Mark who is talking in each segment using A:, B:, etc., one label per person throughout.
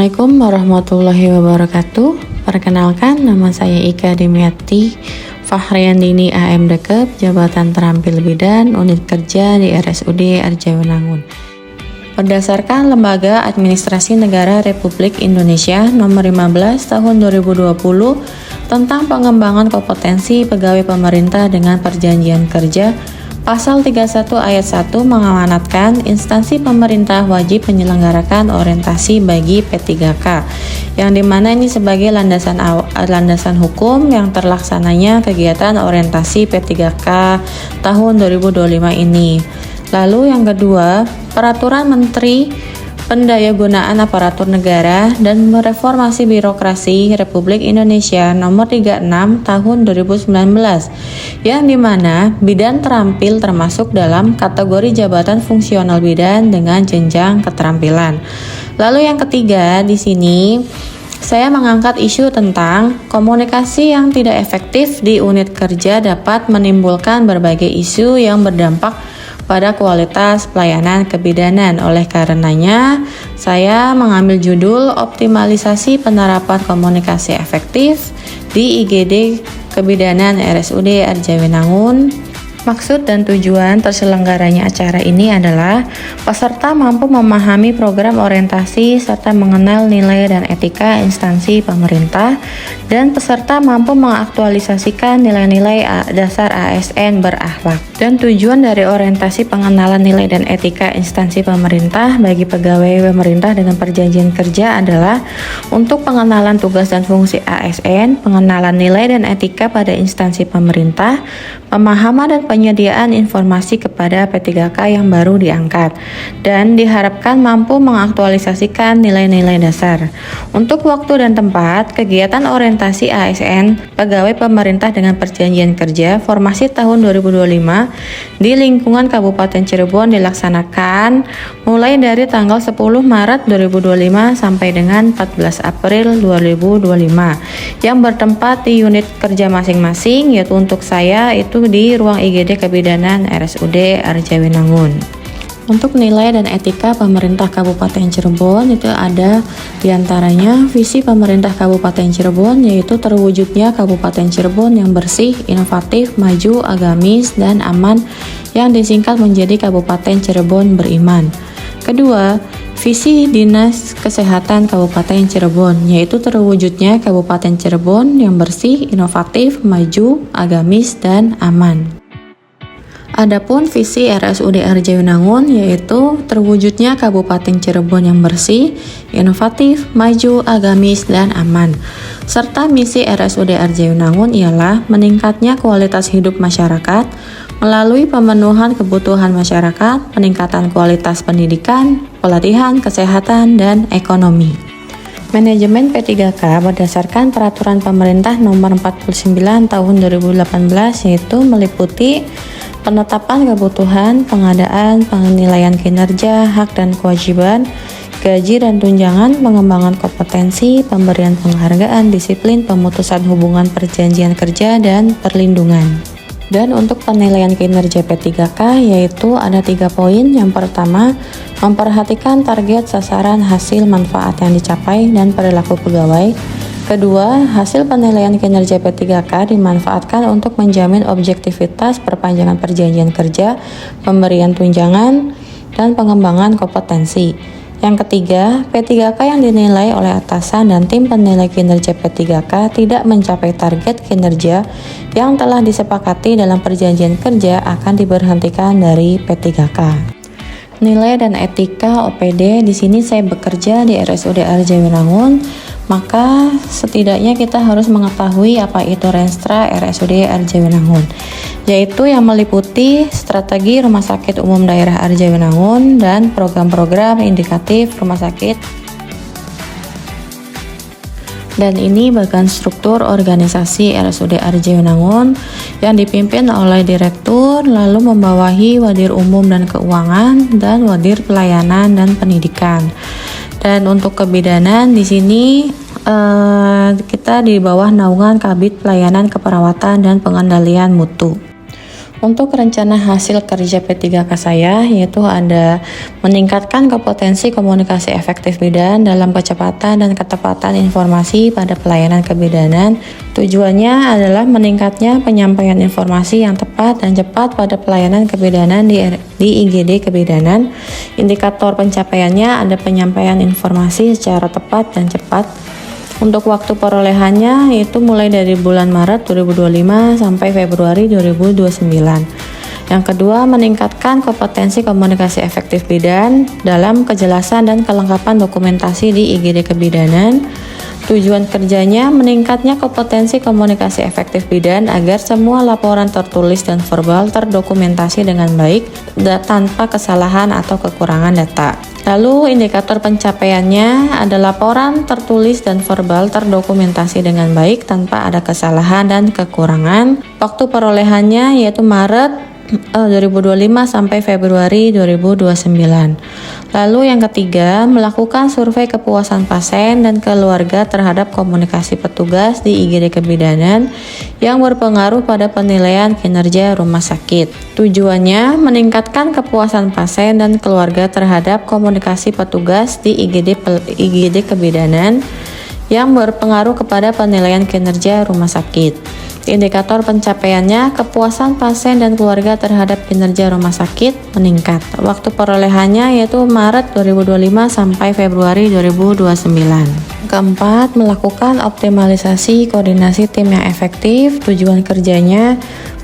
A: Assalamualaikum warahmatullahi wabarakatuh. Perkenalkan, nama saya Ika Dimiati Fahriandini AMDK, Jabatan Terampil Bidan, Unit Kerja di RSUD Arjawanangun. Berdasarkan Lembaga Administrasi Negara Republik Indonesia Nomor 15 Tahun 2020 tentang pengembangan kompetensi pegawai pemerintah dengan perjanjian kerja, Pasal 31 ayat 1 mengamanatkan instansi pemerintah wajib menyelenggarakan orientasi bagi P3K, yang dimana ini sebagai landasan hukum yang terlaksananya kegiatan orientasi P3K tahun 2025 ini. Lalu yang kedua, Peraturan Menteri Pendayagunaan Aparatur Negara dan Reformasi Birokrasi Republik Indonesia Nomor 36 Tahun 2019, yang dimana bidan terampil termasuk dalam kategori jabatan fungsional bidan dengan jenjang keterampilan. Lalu yang ketiga, di sini saya mengangkat isu tentang komunikasi yang tidak efektif di unit kerja dapat menimbulkan berbagai isu yang berdampak pada kualitas pelayanan kebidanan. Oleh karenanya, saya mengambil judul Optimalisasi Penerapan Komunikasi Efektif di IGD Kebidanan RSUD Arjawanangun. Maksud dan tujuan terselenggaranya acara ini adalah peserta mampu memahami program orientasi serta mengenal nilai dan etika instansi pemerintah, dan peserta mampu mengaktualisasikan nilai-nilai dasar ASN berakhlak. Dan tujuan dari orientasi pengenalan nilai dan etika instansi pemerintah bagi pegawai pemerintah dengan perjanjian kerja adalah untuk pengenalan tugas dan fungsi ASN, pengenalan nilai dan etika pada instansi pemerintah, pemahaman dan penyediaan informasi kepada P3K yang baru diangkat, dan diharapkan mampu mengaktualisasikan nilai-nilai dasar. Untuk waktu dan tempat, kegiatan orientasi ASN pegawai pemerintah dengan perjanjian kerja formasi tahun 2025 di lingkungan Kabupaten Cirebon dilaksanakan mulai dari tanggal 10 Maret 2025 sampai dengan 14 April 2025 yang bertempat di unit kerja masing-masing, yaitu untuk saya itu di ruang IGD Kebidanan RSUD Arjawanangun. Untuk nilai dan etika pemerintah Kabupaten Cirebon itu ada diantaranya visi pemerintah Kabupaten Cirebon, yaitu terwujudnya Kabupaten Cirebon yang bersih, inovatif, maju, agamis, dan aman, yang disingkat menjadi Kabupaten Cirebon beriman. Kedua, visi Dinas Kesehatan Kabupaten Cirebon, yaitu terwujudnya Kabupaten Cirebon yang bersih, inovatif, maju, agamis, dan aman. Adapun visi RSUD Arjawanangun yaitu terwujudnya Kabupaten Cirebon yang bersih, inovatif, maju, agamis, dan aman. Serta misi RSUD Arjawanangun ialah meningkatnya kualitas hidup masyarakat melalui pemenuhan kebutuhan masyarakat, peningkatan kualitas pendidikan, pelatihan, kesehatan, dan ekonomi. Manajemen P3K berdasarkan Peraturan Pemerintah Nomor 49 Tahun 2018 yaitu meliputi penetapan kebutuhan, pengadaan, penilaian kinerja, hak dan kewajiban, gaji dan tunjangan, pengembangan kompetensi, pemberian penghargaan, disiplin, pemutusan hubungan perjanjian kerja, dan perlindungan. Dan untuk penilaian kinerja P3K yaitu ada 3 poin. Yang pertama, memperhatikan target, sasaran, hasil, manfaat yang dicapai, dan perilaku pegawai. Kedua, hasil penilaian kinerja P3K dimanfaatkan untuk menjamin objektivitas perpanjangan perjanjian kerja, pemberian tunjangan, dan pengembangan kompetensi. Yang ketiga, P3K yang dinilai oleh atasan dan tim penilai kinerja P3K tidak mencapai target kinerja yang telah disepakati dalam perjanjian kerja akan diberhentikan dari P3K. Nilai dan etika OPD, di sini saya bekerja di RSUD Arjawanangun, maka setidaknya kita harus mengetahui apa itu Renstra RSUD Arjawanangun, yaitu yang meliputi strategi Rumah Sakit Umum Daerah Arjawanangun dan program-program indikatif rumah sakit. Dan ini bagian struktur organisasi RSUD Arjawanangun yang dipimpin oleh direktur, lalu membawahi Wadir Umum dan Keuangan dan Wadir Pelayanan dan Pendidikan. Dan untuk kebidanan di sini kita di bawah naungan Kabid Pelayanan Keperawatan dan Pengendalian Mutu. Untuk rencana hasil kerja P3K saya, yaitu ada meningkatkan kompetensi komunikasi efektif bidan dalam kecepatan dan ketepatan informasi pada pelayanan kebidanan. Tujuannya adalah meningkatnya penyampaian informasi yang tepat dan cepat pada pelayanan kebidanan di IGD kebidanan. Indikator pencapaiannya ada penyampaian informasi secara tepat dan cepat. Untuk waktu perolehannya yaitu mulai dari bulan Maret 2025 sampai Februari 2029. Yang kedua, meningkatkan kompetensi komunikasi efektif bidan dalam kejelasan dan kelengkapan dokumentasi di IGD kebidanan. Tujuan kerjanya meningkatnya kompetensi komunikasi efektif bidan agar semua laporan tertulis dan verbal terdokumentasi dengan baik tanpa kesalahan atau kekurangan data. Lalu indikator pencapaiannya ada laporan tertulis dan verbal terdokumentasi dengan baik tanpa ada kesalahan dan kekurangan. Waktu perolehannya yaitu Maret 2025 sampai Februari 2029. Lalu yang ketiga, melakukan survei kepuasan pasien dan keluarga terhadap komunikasi petugas di IGD kebidanan yang berpengaruh pada penilaian kinerja rumah sakit. Tujuannya meningkatkan kepuasan pasien dan keluarga terhadap komunikasi petugas di IGD kebidanan yang berpengaruh kepada penilaian kinerja rumah sakit. Indikator pencapaiannya, kepuasan pasien dan keluarga terhadap kinerja rumah sakit meningkat. Waktu perolehannya yaitu Maret 2025 sampai Februari 2029. Keempat, melakukan optimalisasi koordinasi tim yang efektif. Tujuan kerjanya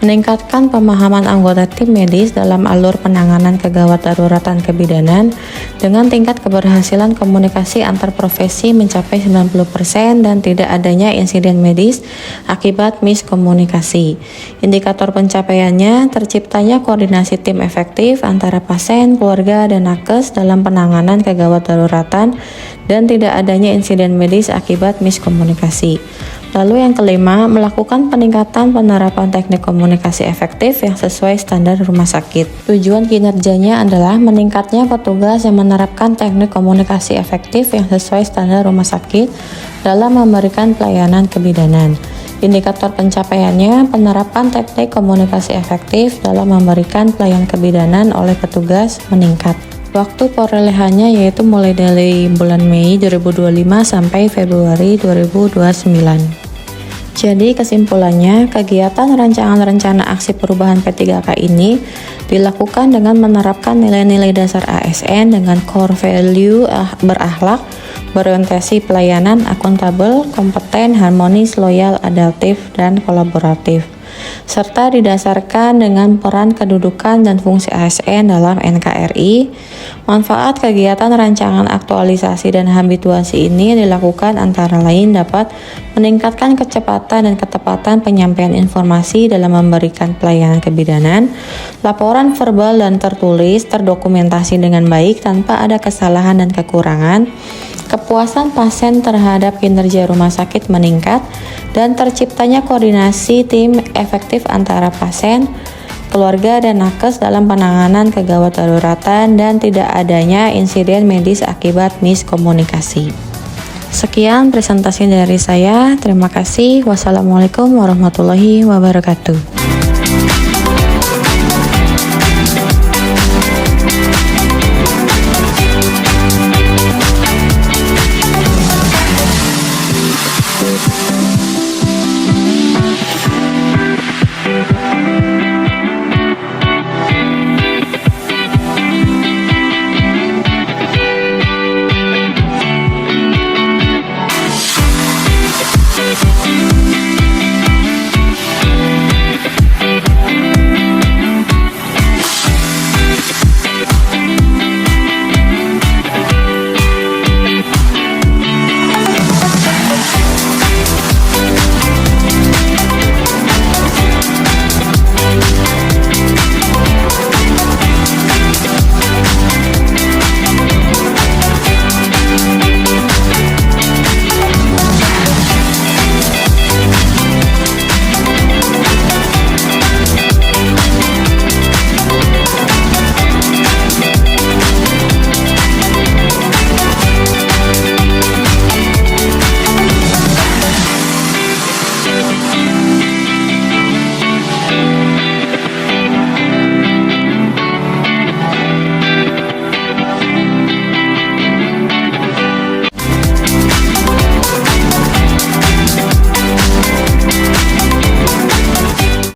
A: meningkatkan pemahaman anggota tim medis dalam alur penanganan kegawat daruratan kebidanan dengan tingkat keberhasilan komunikasi antar profesi mencapai 90% dan tidak adanya insiden medis akibat miskomunikasi. Indikator pencapaiannya, terciptanya koordinasi tim efektif antara pasien, keluarga, dan nakes dalam penanganan kegawat daruratan dan tidak adanya insiden medis akibat miskomunikasi. Lalu yang kelima, melakukan peningkatan penerapan teknik komunikasi efektif yang sesuai standar rumah sakit. Tujuan kinerjanya adalah meningkatnya petugas yang menerapkan teknik komunikasi efektif yang sesuai standar rumah sakit dalam memberikan pelayanan kebidanan. Indikator pencapaiannya, penerapan teknik komunikasi efektif dalam memberikan pelayanan kebidanan oleh petugas meningkat. Waktu perolehannya yaitu mulai dari bulan Mei 2025 sampai Februari 2029. Jadi kesimpulannya, kegiatan rancangan rencana aksi perubahan P3K ini dilakukan dengan menerapkan nilai-nilai dasar ASN dengan core value berakhlak, berorientasi pelayanan, akuntabel, kompeten, harmonis, loyal, adaptif, dan kolaboratif, serta didasarkan dengan peran kedudukan dan fungsi ASN dalam NKRI. Manfaat kegiatan rancangan aktualisasi dan habituasi ini dilakukan antara lain dapat meningkatkan kecepatan dan ketepatan penyampaian informasi dalam memberikan pelayanan kebidanan, laporan verbal dan tertulis terdokumentasi dengan baik tanpa ada kesalahan dan kekurangan, kepuasan pasien terhadap kinerja rumah sakit meningkat, dan terciptanya koordinasi tim efektif antara pasien, keluarga, dan nakes dalam penanganan kegawat daruratan dan tidak adanya insiden medis akibat miskomunikasi. Sekian presentasi dari saya. Terima kasih. Wassalamualaikum warahmatullahi wabarakatuh.